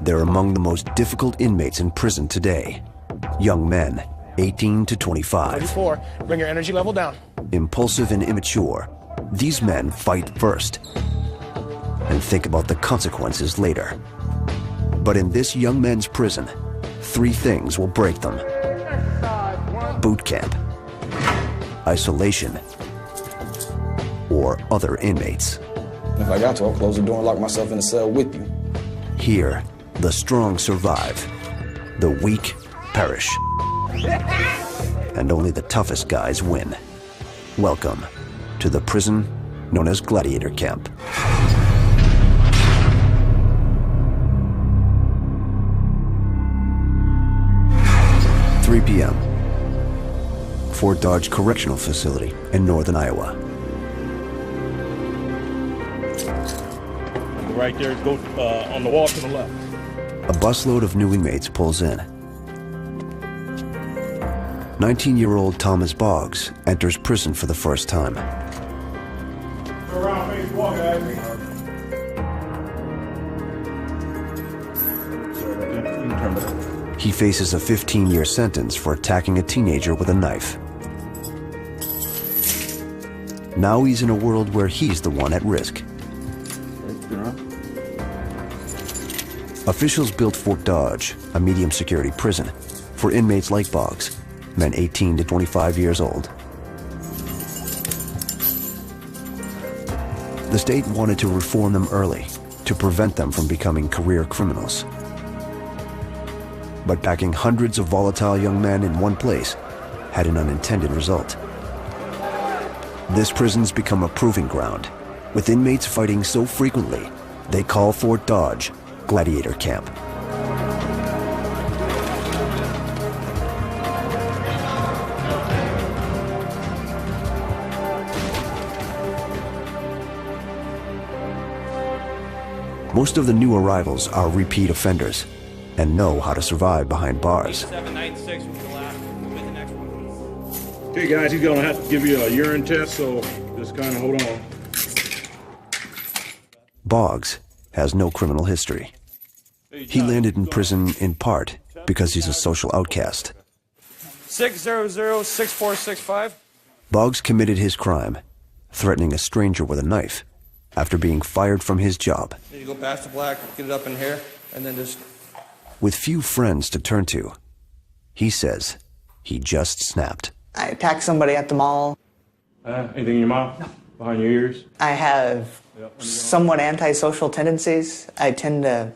They're among the most difficult inmates in prison today. Young men, 18 to 25. 34. Bring your energy level down. Impulsive and immature, these men fight first and think about the consequences later. But in this young men's prison, 3 things will break them: boot camp, isolation, or other inmates. If I got to, I'll close the door and lock myself in a cell with you. Here, the strong survive, the weak perish, and only the toughest guys win. Welcome to the prison known as Gladiator Camp. (3 p.m. Fort Dodge Correctional Facility in northern Iowa. Right there, go on the wall to the left. A busload of new inmates pulls in. 19-year-old Thomas Boggs enters prison for the first time. Go around, face, walk, guys. He faces a 15-year sentence for attacking a teenager with a knife. Now he's in a world where he's the one at risk. Officials built Fort Dodge, a medium-security prison, for inmates like Boggs, men 18 to 25 years old. The state wanted to reform them early to prevent them from becoming career criminals. But packing hundreds of volatile young men in one place had an unintended result. This prison's become a proving ground, with inmates fighting so frequently, they call Fort Dodge Gladiator Camp. Most of the new arrivals are repeat offenders and know how to survive behind bars. 796 was the last. We'll get the next one. Okay, guys, he's gonna have to give you a urine test, so just kind of hold on. Boggs has no criminal history. He landed in prison in part because he's a social outcast. 600-6465. Boggs committed his crime, threatening a stranger with a knife, after being fired from his job. You go past the black, get it up in here, and then just... With few friends to turn to, he says he just snapped. I attacked somebody at the mall. Anything in your mouth? No. Behind your ears? I have somewhat antisocial tendencies. I tend to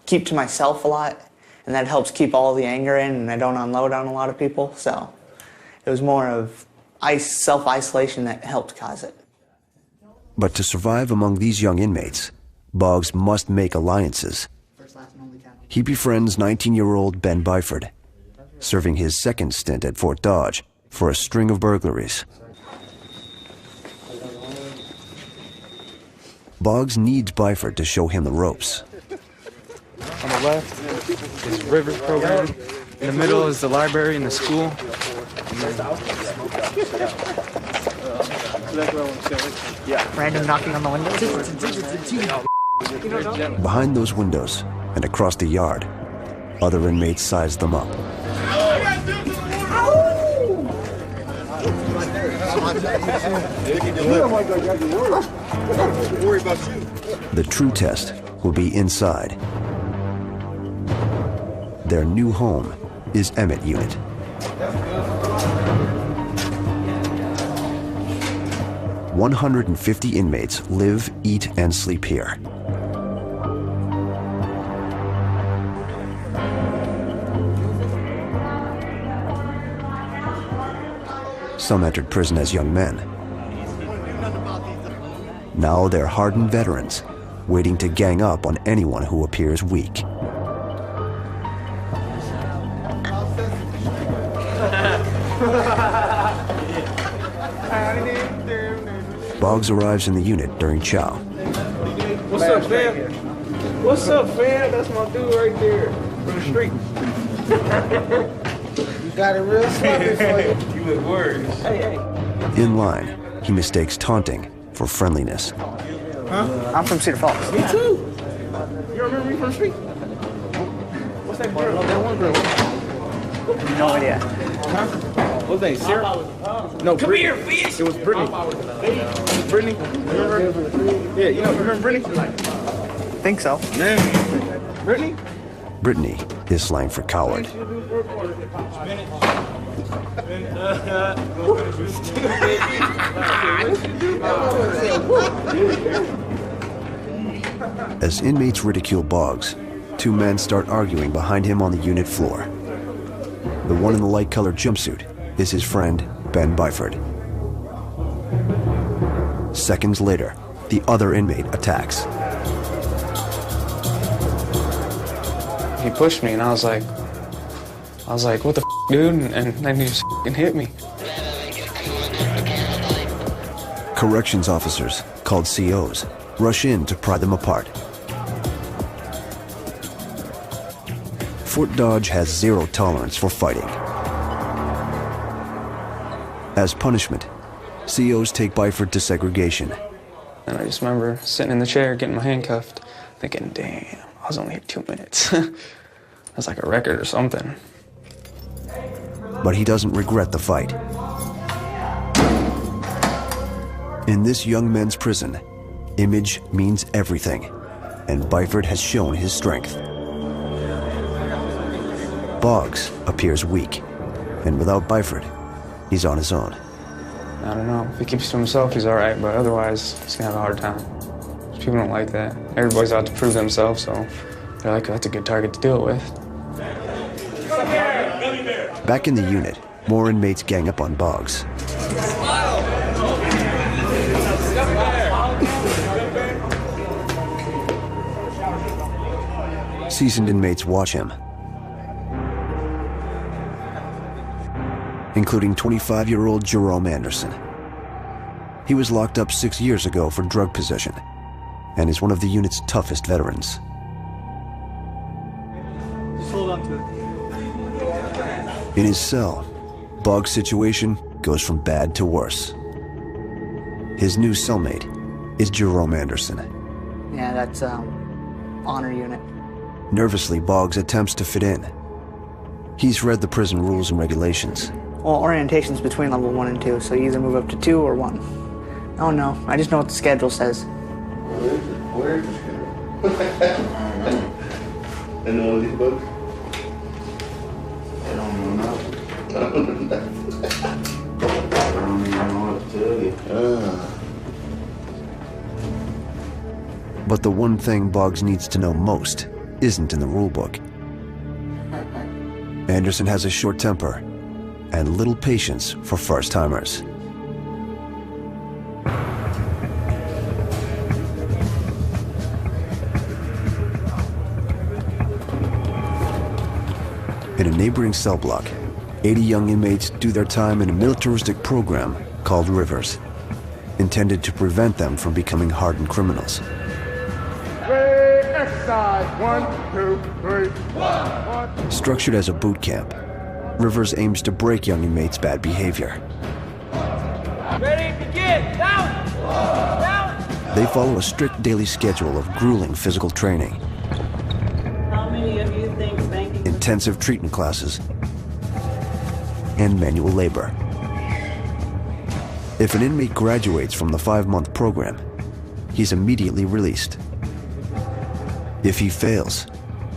keep to myself a lot, and that helps keep all the anger in, and I don't unload on a lot of people. So it was more of self-isolation that helped cause it. But to survive among these young inmates, Boggs must make alliances. He befriends 19-year-old Ben Byford, serving his second stint at Fort Dodge for a string of burglaries. Boggs needs Byford to show him the ropes. On the left is Rivers program. In the middle is the library and the school. Random knocking on the windows. Behind those windows and across the yard, other inmates size them up. The true test will be inside. Their new home is Emmett Unit. "150 inmates live, eat, and sleep here. Some entered prison as young men. Now they're hardened veterans, waiting to gang up on anyone who appears weak. Boggs arrives in the unit during chow. What's up, fam? What's up, fam? That's my dude right there from the street. You got it real sloppy for you. You look worried. Hey. In line, he mistakes taunting for friendliness. Huh? I'm from Cedar Falls. Me too. You remember me from the street? What's that girl? That one girl. No idea. Huh? What's that? Sarah? No, come here, fish. It was Brittany. Brittany? Remember her? Yeah, you know, remember Brittany? Think so. Yeah. Brittany? Brittany is slang for coward. As inmates ridicule Boggs, two men start arguing behind him on the unit floor. The one in the light-colored jumpsuit is his friend, Ben Byford. Seconds later, the other inmate attacks. He pushed me, and I was like, what the f, dude? And then he just f***ing hit me. Corrections officers, called COs, rush in to pry them apart. Fort Dodge has zero tolerance for fighting. As punishment, COs take Byford to segregation. And I just remember sitting in the chair, getting my hand cuffed, thinking, damn, I was only here 2 minutes. That's like a record or something. But he doesn't regret the fight. In this young men's prison, image means everything, and Byford has shown his strength. Boggs appears weak, and without Byford, he's on his own. I don't know. If he keeps to himself, he's all right, but otherwise, he's gonna have a hard time. People don't like that. Everybody's out to prove themselves, so they're like, that's a good target to deal with. Back in the unit, more inmates gang up on Boggs. Seasoned inmates watch him, including 25-year-old Jerome Anderson. He was locked up 6 years ago for drug possession and is one of the unit's toughest veterans. Just hold on to it. In his cell, Boggs' situation goes from bad to worse. His new cellmate is Jerome Anderson. Yeah, that's honor unit. Nervously, Boggs attempts to fit in. He's read the prison rules and regulations. Well, orientation's between level 1 and 2, so you either move up to 2 or 1. Oh no, I just know what the schedule says. Where is it? And all these books? I don't know. I don't even know what to tell you. But the one thing Boggs needs to know most isn't in the rulebook. Anderson has a short temper and little patience for first-timers. In a neighboring cell block, 80 young inmates do their time in a militaristic program called Rivers, intended to prevent them from becoming hardened criminals. Exercise. 1, 2, 3, 1. Structured as a boot camp, Rivers aims to break young inmates' bad behavior. Ready, begin. Down. Down. They follow a strict daily schedule of grueling physical training, How many of you think banking... intensive treatment classes, and manual labor. If an inmate graduates from the 5-month program, he's immediately released. If he fails,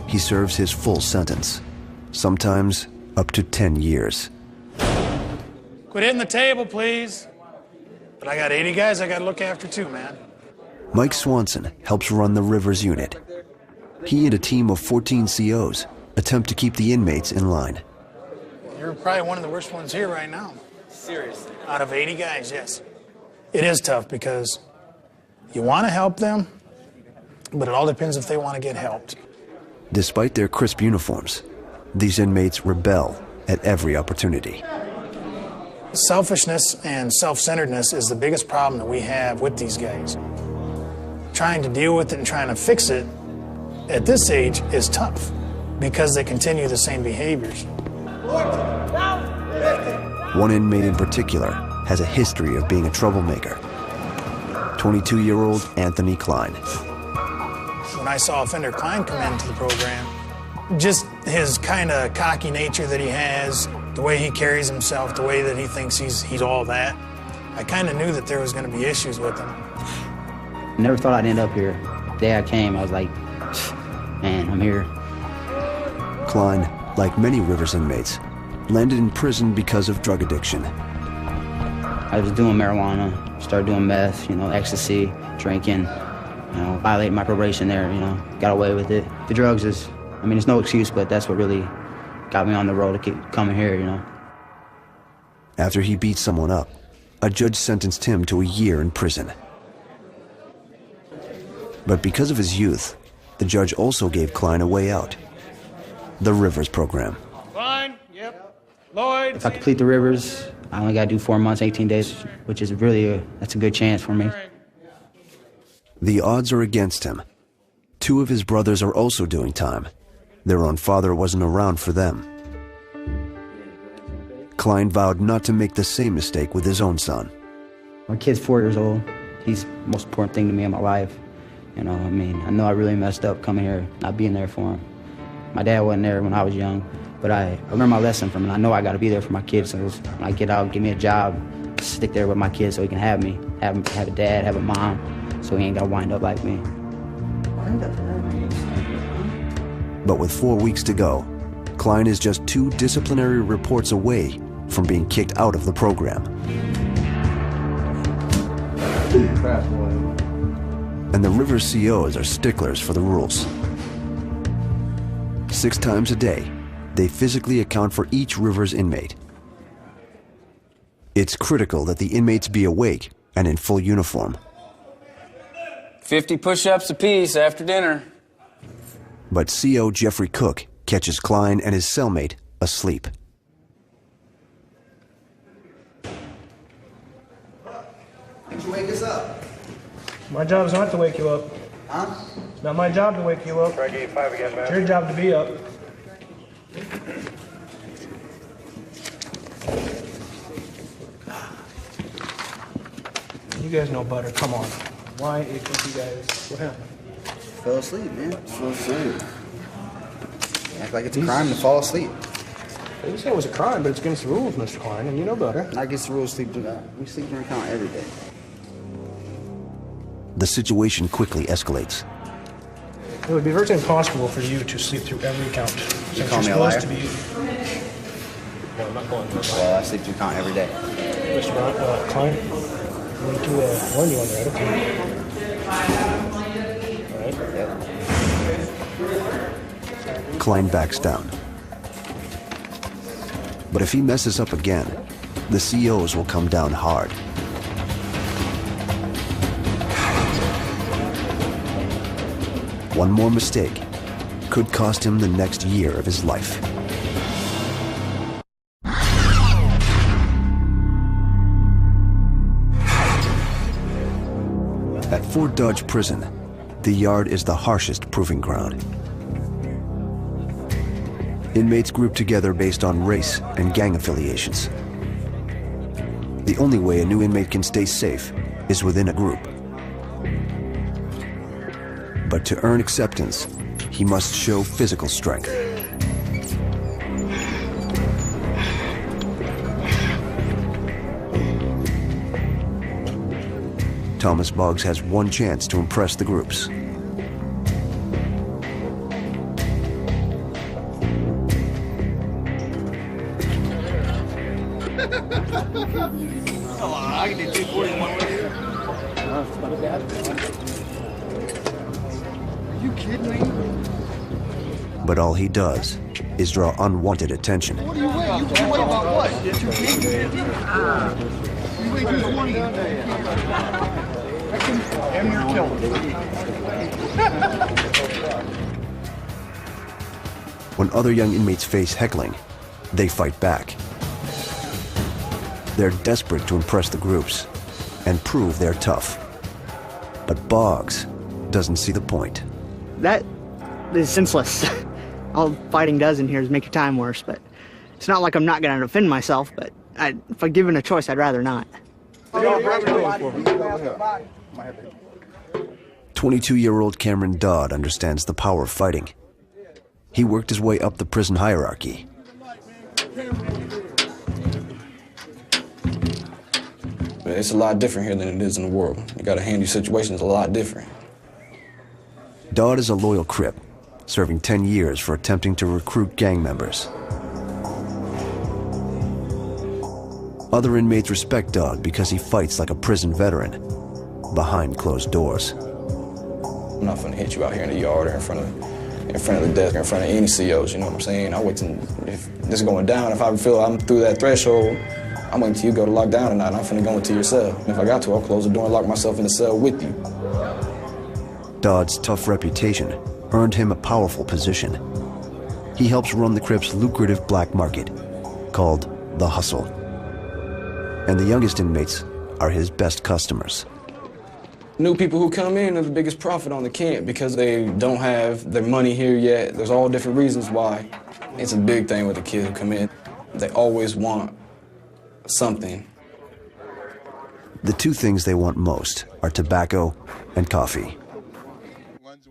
he serves his full sentence, sometimes up to 10 years. Quit hitting the table, please. But I got 80 guys I got to look after too, man. Mike Swanson helps run the Rivers unit. He and a team of 14 COs attempt to keep the inmates in line. You're probably one of the worst ones here right now. Seriously. Out of 80 guys, yes. It is tough because you want to help them, but it all depends if they want to get helped. Despite their crisp uniforms, these inmates rebel at every opportunity. Selfishness and self-centeredness is the biggest problem that we have with these guys. Trying to deal with it and trying to fix it at this age is tough because they continue the same behaviors. One inmate in particular has a history of being a troublemaker. 22-year-old Anthony Klein. When I saw Offender Klein come into the program, just his kind of cocky nature that he has, the way he carries himself, the way that he thinks he's all that, I kind of knew that there was going to be issues with him. Never thought I'd end up here. The day I came, I was like, man, I'm here. Klein, like many Rivers inmates, landed in prison because of drug addiction. I was doing marijuana, started doing meth, ecstasy, drinking, violated my probation there, got away with it. The drugs is, it's no excuse, but that's what really got me on the road to keep coming here, After he beat someone up, a judge sentenced him to a year in prison. But because of his youth, the judge also gave Klein a way out. The Rivers program. Klein, yep. Lloyd. If I complete the Rivers, I only got to do 4 months, 18 days, which is really that's a good chance for me. The odds are against him. 2 of his brothers are also doing time. Their own father wasn't around for them. Klein vowed not to make the same mistake with his own son. My kid's 4 years old. He's the most important thing to me in my life. I know I really messed up coming here, not being there for him. My dad wasn't there when I was young, but I learned my lesson from him. I know I got to be there for my kids, so when I get out, give me a job, stick there with my kids so he can have me, have a dad, have a mom, so he ain't got to wind up like me. But with 4 weeks to go, Klein is just 2 disciplinary reports away from being kicked out of the program. And the Rivers COs are sticklers for the rules. 6 times a day, they physically account for each Rivers inmate. It's critical that the inmates be awake and in full uniform. 50 push-ups apiece after dinner. But CO Jeffrey Cook catches Klein and his cellmate asleep. Did you wake us up? My job is not to wake you up. Huh? It's not my job to wake you up. Try game 5 again, man. It's your job to be up. You guys know better. Come on. Why is you guys? What happened? Fell asleep, man. Fell asleep. Act like it's a crime to fall asleep. I didn't say it was a crime, but it's against the rules, Mr. Klein, and you know better. Not against the rules. We sleep during count every day. The situation quickly escalates. It would be virtually impossible for you to sleep through every count. You call me a liar? To be... No, I'm not calling you a liar. Well, I sleep through count every day. Mr. Klein, I want to warn you on that, okay? All right? Yep. Klein backs down. But if he messes up again, the COs will come down hard. One more mistake could cost him the next year of his life. At Fort Dodge Prison, the yard is the harshest proving ground. Inmates group together based on race and gang affiliations. The only way a new inmate can stay safe is within a group. But to earn acceptance, he must show physical strength. Thomas Boggs has one chance to impress the groups. I can do 241. Are you kidding me? But all he does is draw unwanted attention. What do you weigh? You weigh about what? 250? You weigh 220. I can damn near kill him. When other young inmates face heckling, they fight back. They're desperate to impress the groups and prove they're tough. But Boggs doesn't see the point. That is senseless. All fighting does in here is make your time worse, but it's not like I'm not going to defend myself, but if I'm given a choice, I'd rather not. 22-22-year-old Cameron Dodd understands the power of fighting. he worked his way up the prison hierarchy. It's a lot different here than it is in the world. You gotta handle situations a lot different. Dodd is a loyal Crip, serving 10 years for attempting to recruit gang members. Other inmates respect Dodd because he fights like a prison veteran, behind closed doors. I'm not gonna hit you out here in the yard or in front of the desk or in front of any COs, you know what I'm saying? I wait till, if this is going down, if I feel I'm through that threshold, I'm waiting till you go to lock down tonight. I'm finna go into your cell. And if I got to, I'll close the door and lock myself in the cell with you. Dodd's tough reputation earned him a powerful position. He helps run the Crips' lucrative black market, called The Hustle. And the youngest inmates are his best customers. New people who come in are the biggest profit on the camp because they don't have their money here yet. There's all different reasons why. It's a big thing with the kids who come in. They always want something. The two things they want most are tobacco and coffee.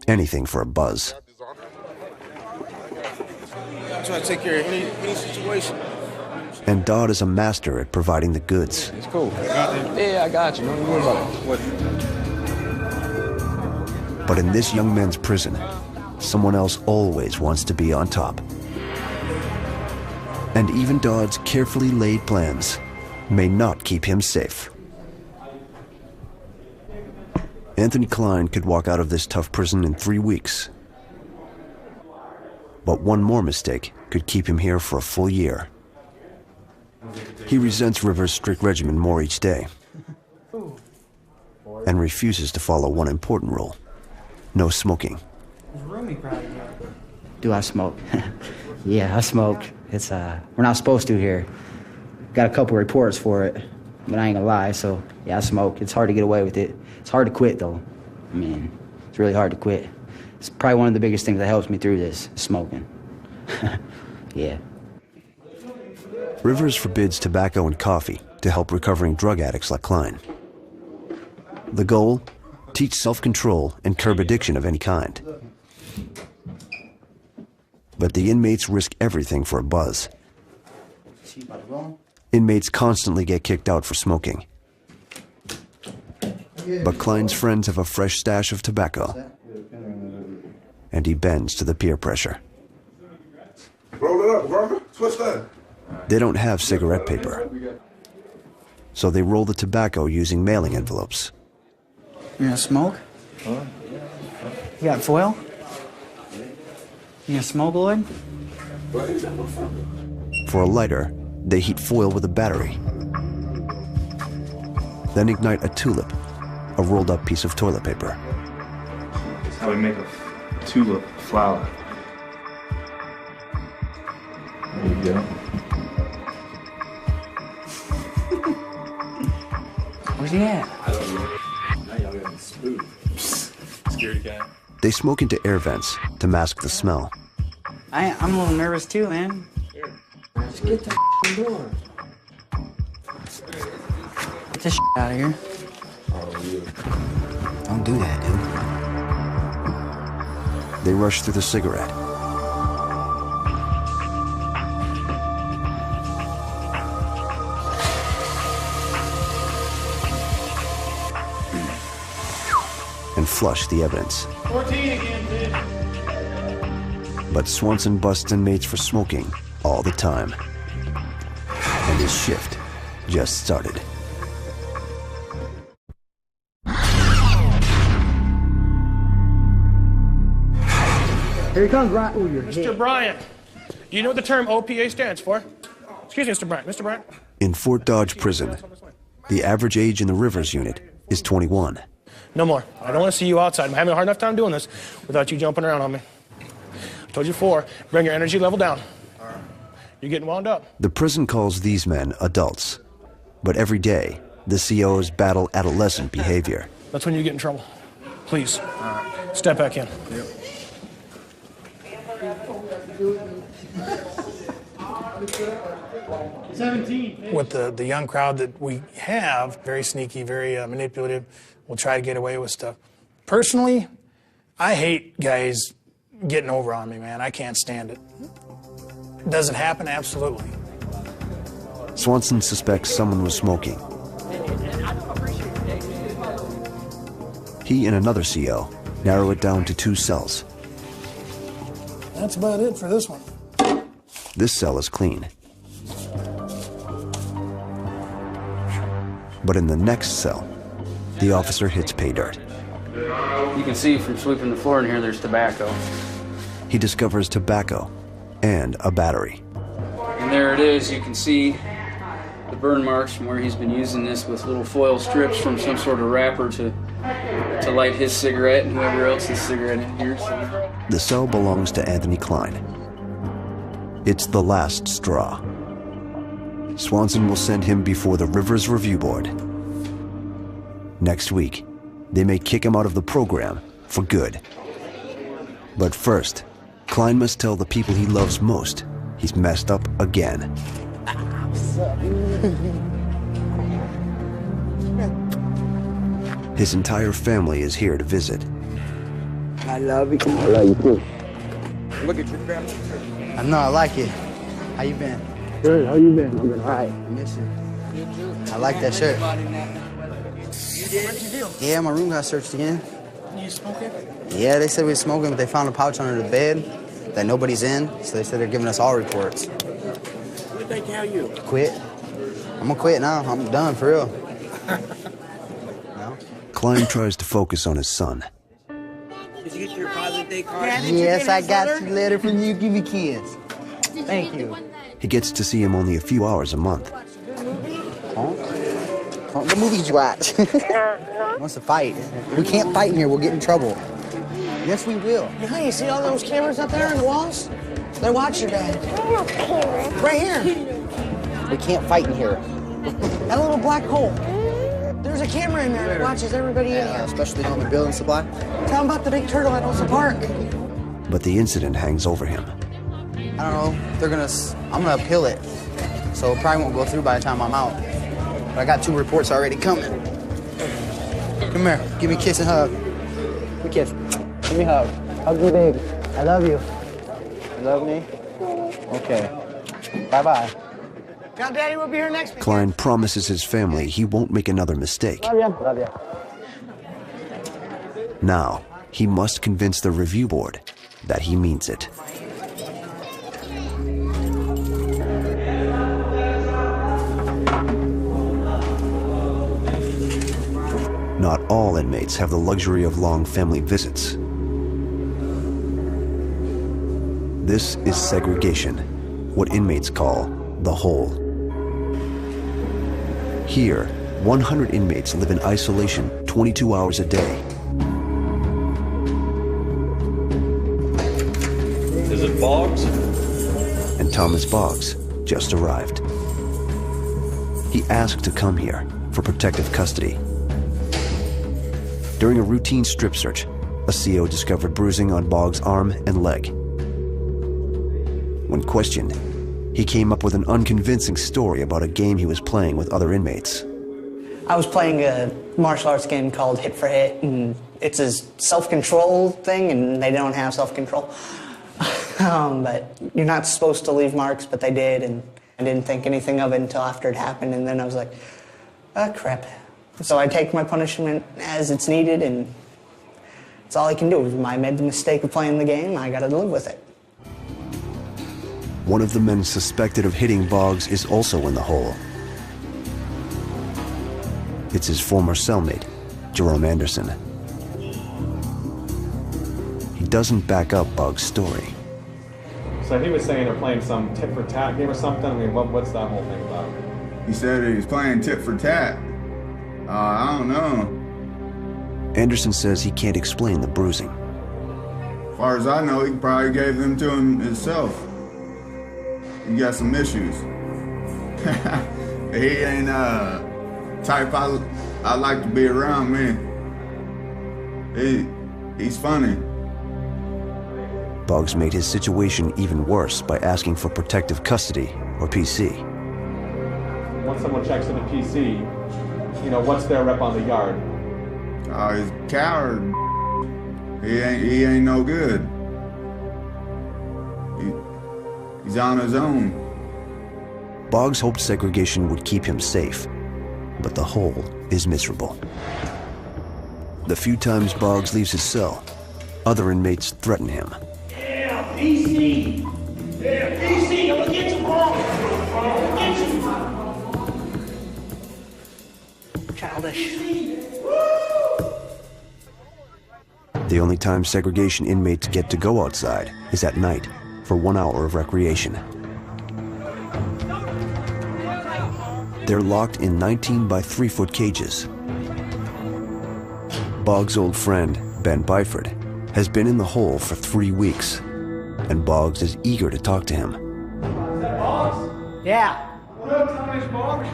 Anything for a buzz. I'm trying to take care of any situation. And Dodd is a master at providing the goods. It's cool. Yeah, I got you. Don't worry about it. But in this young man's prison, someone else always wants to be on top. And even Dodd's carefully laid plans may not keep him safe. Anthony Klein could walk out of this tough prison in 3 weeks. But one more mistake could keep him here for a full year. He resents Rivers' strict regimen more each day and refuses to follow one important rule: no smoking. Do I smoke? Yeah, I smoke. It's we're not supposed to here. Got a couple reports for it, but I ain't gonna lie. So yeah, I smoke. It's hard to get away with it. It's hard to quit though. I mean, it's really hard to quit. It's probably one of the biggest things that helps me through this, smoking. Yeah. Rivers forbids tobacco and coffee to help recovering drug addicts like Klein. The goal? Teach self-control and curb addiction of any kind. But the inmates risk everything for a buzz. Inmates constantly get kicked out for smoking. But Klein's friends have a fresh stash of tobacco, and he bends to the peer pressure. Roll it up, brother. Switch that. They don't have cigarette paper, so they roll the tobacco using mailing envelopes. You gonna smoke? You got foil? You gonna smoke, Lloyd? For a lighter, they heat foil with a battery, then ignite a tulip, a rolled up piece of toilet paper. That's how we make a tulip flower. There you go. Where's he at? I don't know. Now y'all got me spooked. Scaredy cat. They smoke into air vents to mask the smell. I'm a little nervous too, man. Just get the door. Get this out of here. Don't do that, dude. They rush through the cigarette. And flush the evidence. 14 again, kid. But Swanson busts inmates for smoking all the time. And his shift just started. Here he comes, right over your head. Mr. Bryant, do you know what the term OPA stands for? Excuse me, Mr. Bryant. Mr. Bryant? In Fort Dodge Prison, the average age in the Rivers unit is 21. No more. I don't want to see you outside. I'm having a hard enough time doing this without you jumping around on me. I told you before, bring your energy level down. You're getting wound up. The prison calls these men adults. But every day, the COs battle adolescent behavior. That's when you get in trouble. Please, step back in. Yep. With the young crowd that we have, very sneaky, very manipulative, will try to get away with stuff. Personally, I hate guys getting over on me, man. I can't stand it. Does it happen? Absolutely. Swanson suspects someone was smoking. He and another CO narrow it down to 2 cells. That's about it for this one. This cell is clean. But in the next cell, the officer hits pay dirt. You can see from sweeping the floor in here, there's tobacco. He discovers tobacco and a battery. And there it is. You can see the burn marks from where he's been using this with little foil strips from some sort of wrapper to light his cigarette and whoever else's cigarette in here. So. The cell belongs to Anthony Klein. It's the last straw. Swanson will send him before the Rivers Review Board. Next week, they may kick him out of the program for good. But first, Klein must tell the people he loves most he's messed up again. His entire family is here to visit. I love you. I love you too. Look at your family. I know, I like it. How you been? Good, how you been? I've been all right. I miss you. I like that shirt. What'd you do? Yeah, my room got searched again. You smoking? Yeah, they said we were smoking, but they found a pouch under the bed that nobody's in, so they said they're giving us all reports. What did they tell you? Quit. I'm gonna quit now. I'm done, for real. Klein tries to focus on his son. Did you get your Father's Day card? Yes, I got your letter from you. Give me kids. Thank you. He gets to see him only a few hours a month. What movies you watch? Wants to fight. We can't fight in here. We'll get in trouble. Yes, we will. Yeah, you see all those cameras up there on the walls? They watch your dad. Right here. We can't fight in here. That little black hole. There's a camera in there that watches everybody in here. Especially on the building supply. Tell them about the big turtle at Osa Park. But the incident hangs over him. I don't know. I'm gonna appeal it. So it probably won't go through by the time I'm out. But I got 2 reports already coming. Come here. Give me a kiss and hug. Give me a kiss. Give me a hug. Hug me big. I love you. You love me? Okay. Bye-bye. Now, Daddy will be here next week. Klein promises his family he won't make another mistake. Love you. Love you. Now, he must convince the review board that he means it. Not all inmates have the luxury of long family visits. This is segregation, what inmates call the hole. Here, 100 inmates live in isolation 22 hours a day. Is it Boggs? And Thomas Boggs just arrived. He asked to come here for protective custody. During a routine strip search, a CO discovered bruising on Boggs' arm and leg. When questioned, he came up with an unconvincing story about a game he was playing with other inmates. I was playing a martial arts game called Hit for Hit, and it's a self-control thing, and they don't have self-control. But you're not supposed to leave marks, but they did, and I didn't think anything of it until after it happened, and then I was like, oh, crap. So I take my punishment as it's needed, and that's all I can do. I made the mistake of playing the game, I gotta live with it. One of the men suspected of hitting Boggs is also in the hole. It's his former cellmate, Jerome Anderson. He doesn't back up Boggs' story. So he was saying they're playing some tit-for-tat game or something? I mean, what's that whole thing about? He said he was playing tit-for-tat. I don't know. Anderson says he can't explain the bruising. As far as I know, he probably gave them to him himself. He got some issues. He ain't type I like to be around, me. He's funny. Boggs made his situation even worse by asking for protective custody, or PC. Once someone checks in the PC, you know, what's their rep on the yard? He's a coward. He ain't no good. He's on his own. Boggs hoped segregation would keep him safe, but the hole is miserable. The few times Boggs leaves his cell, other inmates threaten him. Yeah, PC! Yeah, PC! I'm gonna get you, bro! Childish. The only time segregation inmates get to go outside is at night for 1 hour of recreation. They're locked in 19 by 3-foot cages. Boggs' old friend, Ben Byford, has been in the hole for 3 weeks, and Boggs is eager to talk to him. Is that Boggs? Yeah. What up, Thomas Boggs?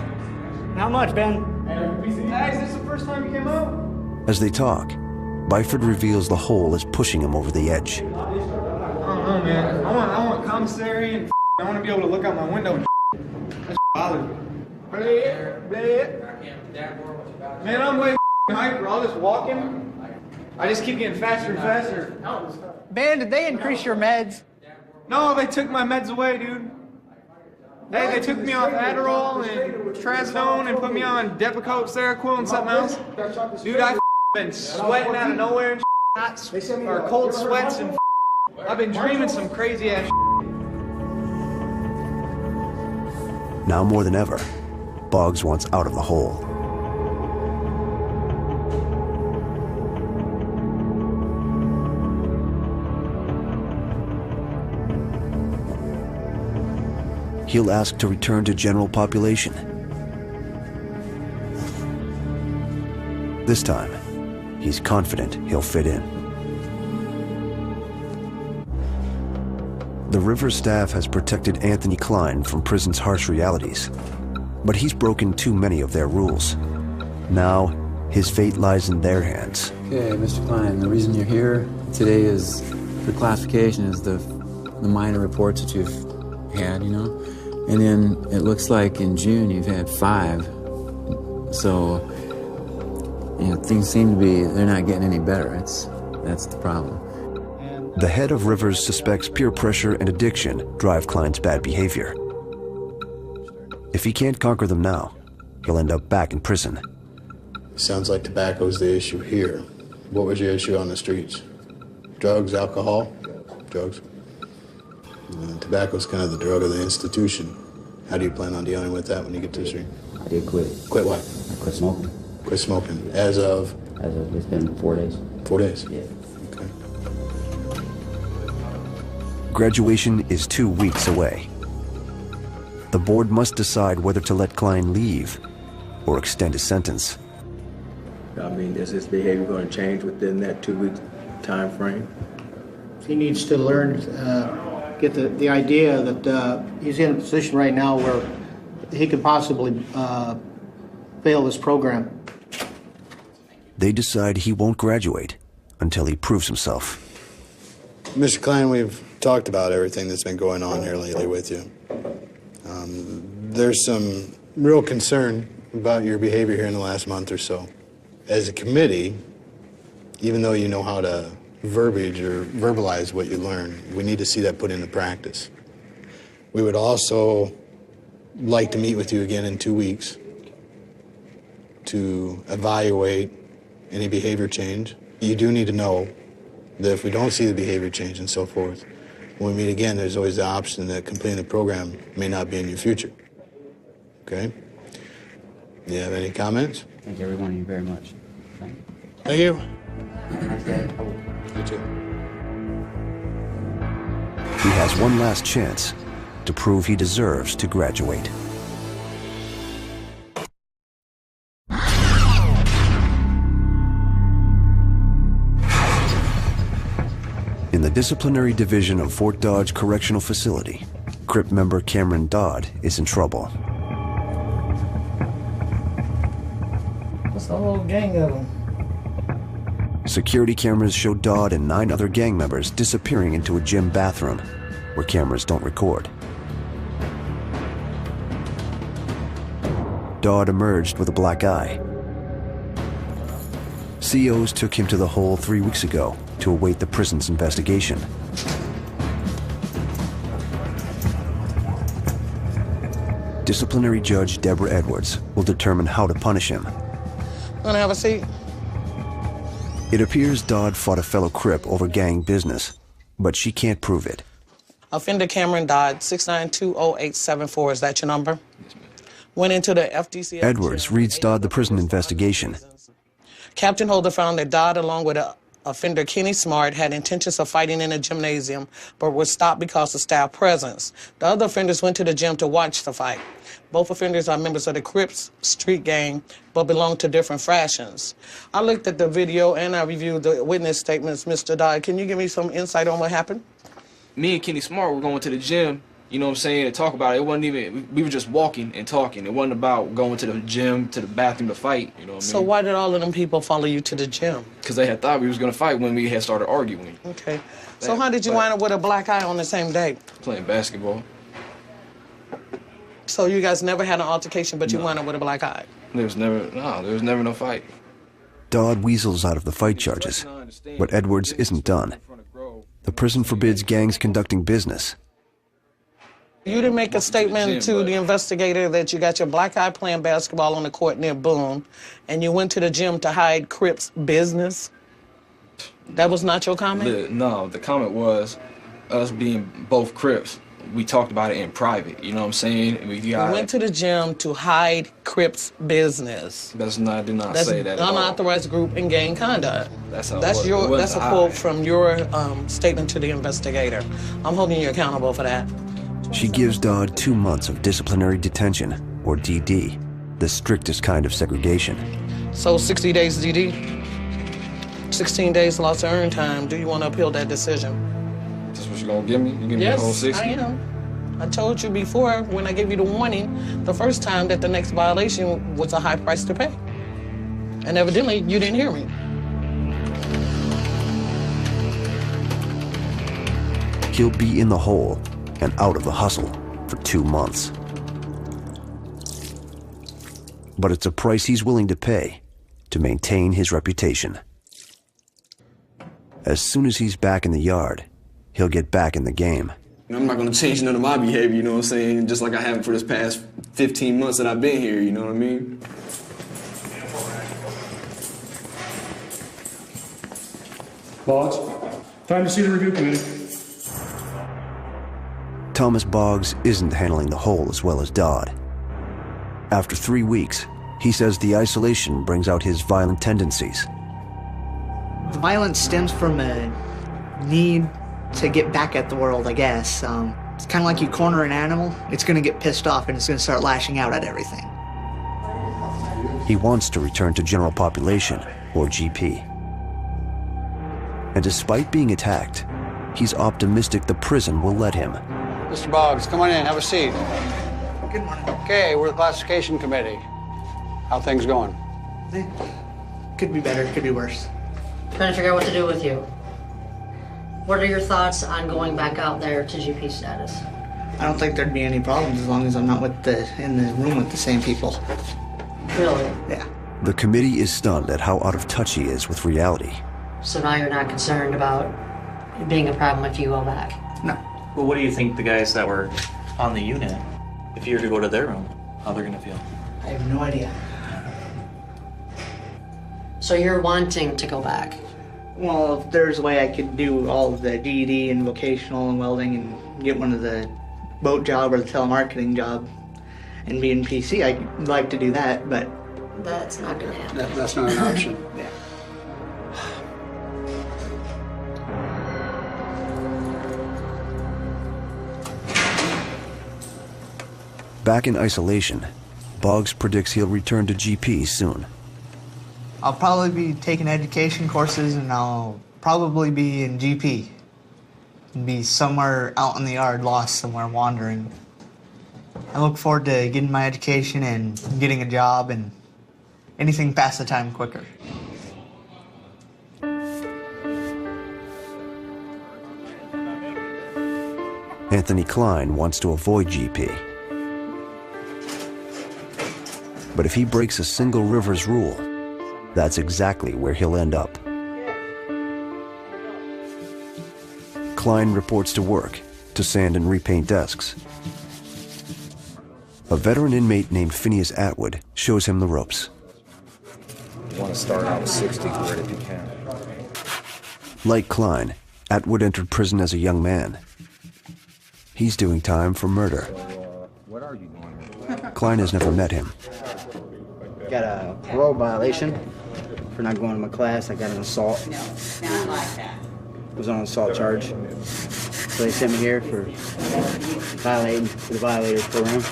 Not much, Ben. Hey, is this the first time you came out? As they talk, Byford reveals the hole is pushing him over the edge. I don't know, man. I want commissary and I want to be able to look out my window and that bothers me. Man, I'm way hyper. All this walking, I just keep getting faster and faster. Ben, did they increase your meds? No, they took my meds away, dude. Hey, they took me off Adderall and Trazodone and put me on Depakote, Seroquel, and something else. Dude, I've been sweating out of nowhere and or cold sweats and I've been dreaming some crazy ass. Now more than ever, Boggs wants out of the hole. He'll ask to return to general population. This time, he's confident he'll fit in. The Rivers staff has protected Anthony Klein from prison's harsh realities, but he's broken too many of their rules. Now, his fate lies in their hands. Okay, Mr. Klein, the reason you're here today is for classification is the minor reports that you've had, you know? And then it looks like in June you've had 5. So, you know, things seem to be, they're not getting any better. That's the problem. The head of Rivers suspects peer pressure and addiction drive Klein's bad behavior. If he can't conquer them now, he'll end up back in prison. Sounds like tobacco's the issue here. What was your issue on the streets? Drugs, alcohol? Drugs. Tobacco's kind of the drug of the institution. How do you plan on dealing with that when you get to the street? I did quit. Quit what? I quit smoking. Quit smoking. As of? It's been 4 days. 4 days? Yeah. Okay. Graduation is 2 weeks away. The board must decide whether to let Klein leave or extend his sentence. I mean, is his behavior going to change within that 2-week time frame? He needs to learn, get the idea that he's in a position right now where he could possibly fail this program. They decide he won't graduate until he proves himself. Mr. Klein, we've talked about everything that's been going on here lately with you. There's some real concern about your behavior here in the last month or so. As a committee, even though you know how to verbiage or verbalize what you learn, we need to see that put into practice. We would also like to meet with you again in 2 weeks to evaluate any behavior change. You do need to know that if we don't see the behavior change and so forth, when we meet again, there's always the option that completing the program may not be in your future. Okay? Do you have any comments? Thank everyone you very much. Thank you. You too. He has one last chance to prove he deserves to graduate. In the disciplinary division of Fort Dodge Correctional Facility, Crip member Cameron Dodd is in trouble. It's a whole gang of them. Security cameras show Dodd and 9 other gang members disappearing into a gym bathroom where cameras don't record. Dodd emerged with a black eye. COs took him to the hole 3 weeks ago to await the prison's investigation. disciplinary judge Deborah Edwards will determine how to punish him. Wanna have a seat? It appears Dodd fought a fellow Crip over gang business, but she can't prove it. Offender Cameron Dodd, 6920874. Is that your number? Yes, ma'am. Went into the FDC. Edwards reads Dodd the prison investigation. Captain Holder found that Dodd, along with offender Kenny Smart, had intentions of fighting in a gymnasium, but were stopped because of staff presence. The other offenders went to the gym to watch the fight. Both offenders are members of the Crips street gang, but belong to different fractions. I looked at the video and I reviewed the witness statements. Mr. Dodd, can you give me some insight on what happened? Me and Kenny Smart were going to the gym, you know what I'm saying, to talk about it. It wasn't even, we were just walking and talking. It wasn't about going to the gym, to the bathroom to fight, you know what I mean? So why did all of them people follow you to the gym? Because they had thought we was going to fight when we had started arguing. Okay. So how did you wind up with a black eye on the same day? Playing basketball. So you guys never had an altercation, but you wound up with a black eye? There was never no fight. Dodd weasels out of the fight charges, but Edwards isn't done. The prison forbids gangs conducting business. You didn't make a statement to the investigator that you got your black eye playing basketball on the court near Boone, and you went to the gym to hide Crips business? That was not your comment? No, the comment was us being both Crips. We talked about it in private, you know what I'm saying? We went to the gym to hide Crips business. I did not say that at all. Unauthorized group and gang conduct. That's a quote from your statement to the investigator. I'm holding you accountable for that. She gives Dodd 2 months of disciplinary detention, or DD, the strictest kind of segregation. So 60 days DD, 16 days lost of earned time. Do you want to appeal that decision? That's what you're going to give me? You give me Yes, the whole 60? I am. I told you before, when I gave you the warning, the first time, that the next violation was a high price to pay. And evidently, you didn't hear me. He'll be in the hole and out of the hustle for 2 months. But it's a price he's willing to pay to maintain his reputation. As soon as he's back in the yard, he'll get back in the game. I'm not going to change none of my behavior, you know what I'm saying? Just like I haven't for this past 15 months that I've been here, you know what I mean? Boggs, time to see the review committee. Thomas Boggs isn't handling the hole as well as Dodd. After 3 weeks, he says the isolation brings out his violent tendencies. The violence stems from a need to get back at the world, I guess. It's kind of like you corner an animal, it's going to get pissed off and it's going to start lashing out at everything. He wants to return to general population, or GP. And despite being attacked, he's optimistic the prison will let him. Mr. Boggs, come on in, have a seat. Good morning. Okay, we're the classification committee. How things going? Could be better, could be worse. Trying to figure out what to do with you. What are your thoughts on going back out there to GP status? I don't think there'd be any problems as long as I'm not in the room with the same people. Really? Yeah. The committee is stunned at how out of touch he is with reality. So now you're not concerned about it being a problem if you go back? No. Well, what do you think the guys that were on the unit, if you were to go to their room, how they're going to feel? I have no idea. So you're wanting to go back? Well, if there's a way I could do all of the GED and vocational and welding and get one of the boat job or the telemarketing job and be in PC, I'd like to do that, but... That's not going to happen. That's not an option. Yeah. Back in isolation, Boggs predicts he'll return to GP soon. I'll probably be taking education courses and I'll probably be in GP. And be somewhere out in the yard, lost somewhere, wandering. I look forward to getting my education and getting a job and anything past the time quicker. Anthony Klein wants to avoid GP. But if he breaks a single Rivers rule, that's exactly where he'll end up. Klein reports to work, to sand and repaint desks. A veteran inmate named Phineas Atwood shows him the ropes. You want to start out with 60 grit if you can. Like Klein, Atwood entered prison as a young man. He's doing time for murder. What are you doing? Klein has never met him. Got a parole violation for not going to my class. I got an assault. Was on an assault charge. So they sent me here for violating the violators program.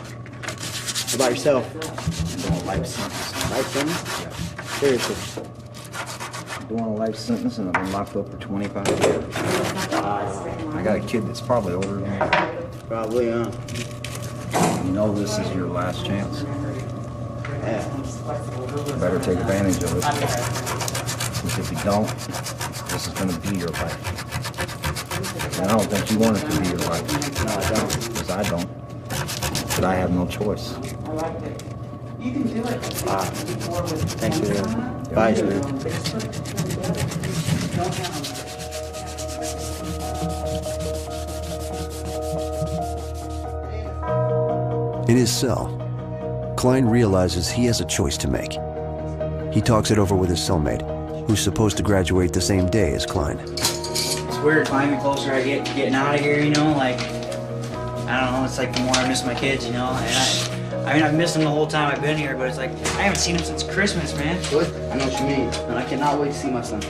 What about yourself? Life sentence. Life sentence? Seriously. Doing a life sentence and I've been locked up for 25 years. I got a kid that's probably older than me. Probably, huh? You know this is your last chance. Yeah. You better take advantage of it. Because if you don't, this is going to be your life. And I don't think you want it to be your life. No, I don't. Because I don't. But I have no choice. Thanks for the advice, man. In his cell, Klein realizes he has a choice to make. He talks it over with his cellmate, who's supposed to graduate the same day as Klein. It's weird, Klein, the closer I get getting out of here, you know, like, I don't know, it's like the more I miss my kids, you know, and I mean, I've missed them the whole time I've been here, but it's like, I haven't seen them since Christmas, man. Good. I know what you mean, and I cannot wait to see my son.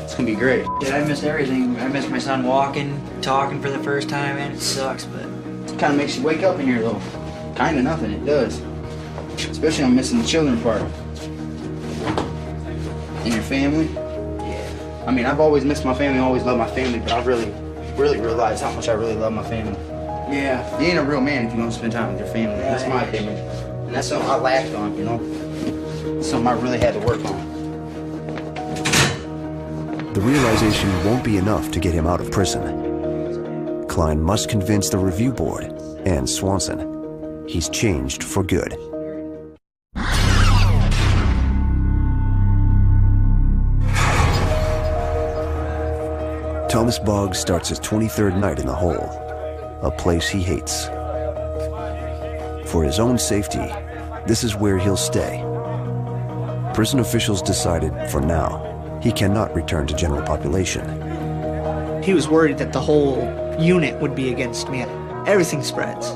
It's gonna be great. Dude, I missed everything. I missed my son walking, talking for the first time, man. It sucks, but... It kind of makes you wake up in here, though. Kind of nothing, it does. Especially I'm missing the children part. And your family. Yeah. I mean, I've always missed my family, always loved my family, but I've really realized how much I really love my family. Yeah, you ain't a real man if you don't spend time with your family. That's my opinion. And that's something I lacked on, you know? Something I really had to work on. The realization won't be enough to get him out of prison. Klein must convince the review board and Swanson he's changed for good. Thomas Boggs starts his 23rd night in the hole, a place he hates. For his own safety, this is where he'll stay. Prison officials decided, for now, he cannot return to general population. He was worried that the whole unit would be against me. Everything spreads.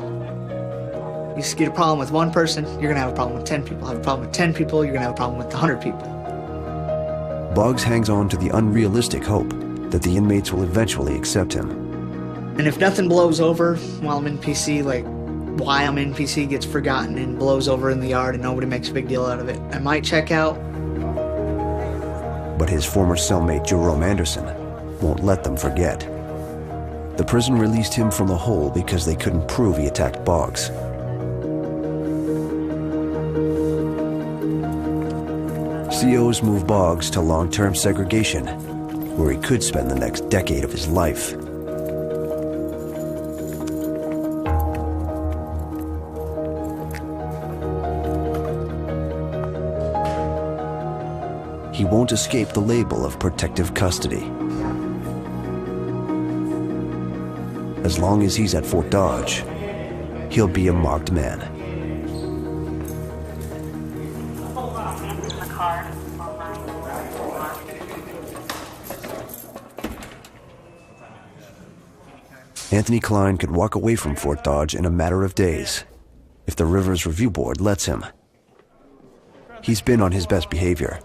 You just get a problem with one person, you're gonna have a problem with 10 people. Have a problem with 10 people, you're gonna have a problem with 100 people. Boggs hangs on to the unrealistic hope that the inmates will eventually accept him. And if nothing blows over while I'm in PC, like why I'm in PC gets forgotten and blows over in the yard and nobody makes a big deal out of it, I might check out. But his former cellmate Jerome Anderson won't let them forget. The prison released him from the hole because they couldn't prove he attacked Boggs. COs move Boggs to long-term segregation, where he could spend the next decade of his life. He won't escape the label of protective custody. As long as he's at Fort Dodge, he'll be a marked man. Anthony Klein could walk away from Fort Dodge in a matter of days, if the Rivers Review Board lets him. He's been on his best behavior,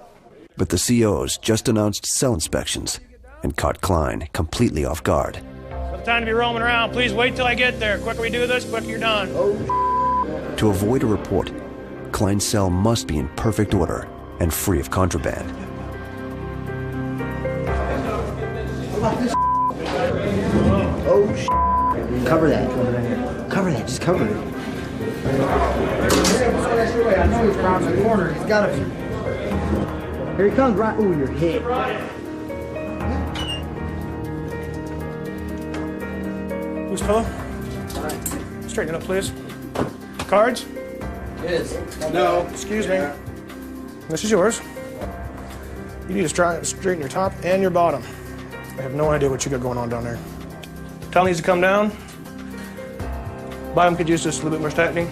but the COs just announced cell inspections and caught Klein completely off guard. No time to be roaming around. Please wait till I get there. Quicker we do this, quicker you're done. To avoid a report, Klein's cell must be in perfect order and free of contraband. Oh, shit. Cover that. Cover that. Just cover it. I know he's around the corner. He's got to be. Here he comes right over your head. Who's fellow? Straighten it up, please. Cards? Yes. No. Excuse me. This is yours. You need to straighten your top and your bottom. I have no idea what you got going on down there. Tell needs to come down. Bottom could use just a little bit more tightening.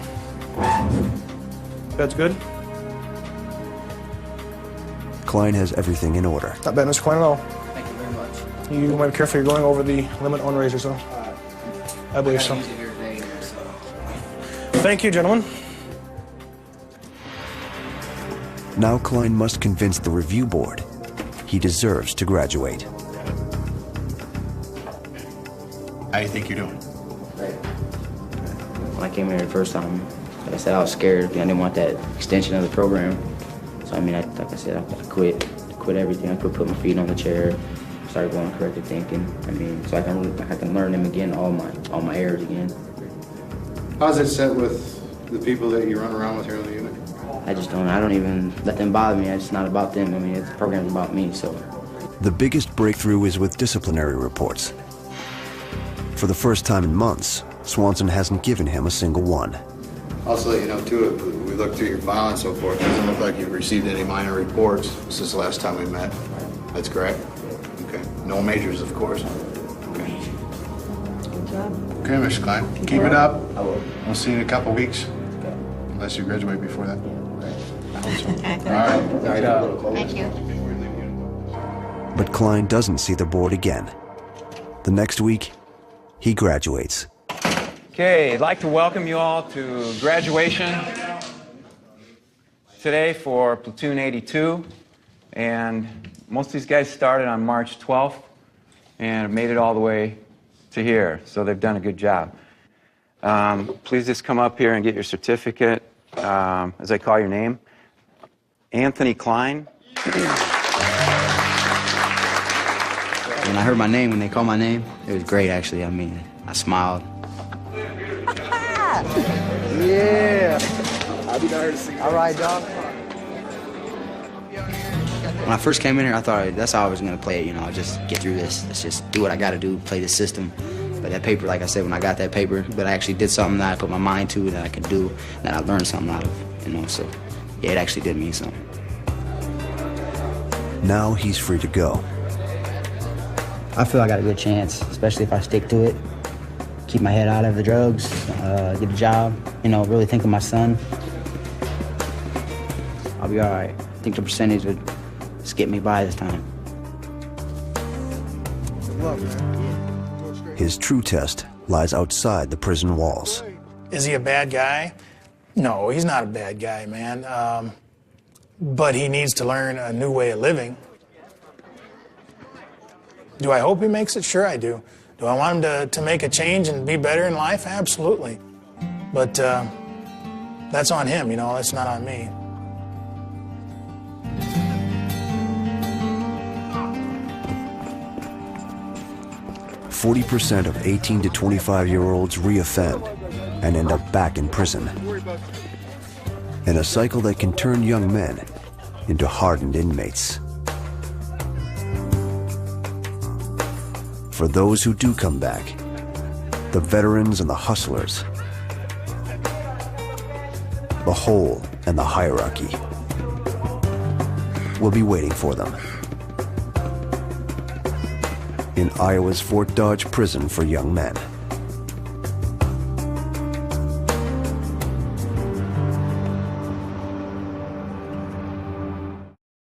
Bed's good? Klein has everything in order. Not bad, Mr. Klein, at all. Thank you very much. You might be careful, you're going over the limit on razors, though. I believe so. Thank you, gentlemen. Now Klein must convince the review board he deserves to graduate. How do you think you're doing? When I came here the first time, like I said, I was scared. I didn't want that extension of the program. So I mean, like I said, I quit everything. I could put my feet on the chair, started going corrective thinking. I mean, so I can learn them again, all my errors again. How's it set with the people that you run around with here in the unit? I don't even let them bother me. It's not about them. I mean, the program's about me, so. The biggest breakthrough is with disciplinary reports. For the first time in months, Swanson hasn't given him a single one. Also, let you know, too, we looked through your file and so forth. It doesn't look like you've received any minor reports since the last time we met. That's correct? Okay. No majors, of course. Okay. Good job. Okay, Mr. Klein. Keep it up. I will. We'll see you in a couple weeks. Unless you graduate before that. I hope so. All right. Thank you. But Klein doesn't see the board again. The next week, he graduates. Okay, I'd like to welcome you all to graduation today for Platoon 82. And most of these guys started on March 12th and have made it all the way to here. So they've done a good job. Please just come up here and get your certificate. As I call your name, Anthony Klein. When I heard my name, when they called my name, it was great, actually. I mean, I smiled. Yeah. All right, dog. When I first came in here, I thought that's how I was going to play it, you know, just get through this. Let's just do what I got to do, play the system. But that paper, like I said, when I got that paper, but I actually did something that I put my mind to, that I could do, that I learned something out of, you know, so yeah, it actually did mean something. Now he's free to go. I feel I got a good chance, especially if I stick to it, keep my head out of the drugs, get a job, you know, really think of my son. I'll be all right. I think the percentage would just get me by this time. Good luck, man. His true test lies outside the prison walls. Is he a bad guy? No, he's not a bad guy, man. But he needs to learn a new way of living. Do I hope he makes it? Sure I do. Do I want him to make a change and be better in life? Absolutely. But that's on him, you know, that's not on me. %40 of 18 to 25-year-olds reoffend and end up back in prison. In a cycle that can turn young men into hardened inmates. For those who do come back, the veterans and the hustlers, the hole and the hierarchy will be waiting for them. In Iowa's Fort Dodge Prison for Young Men.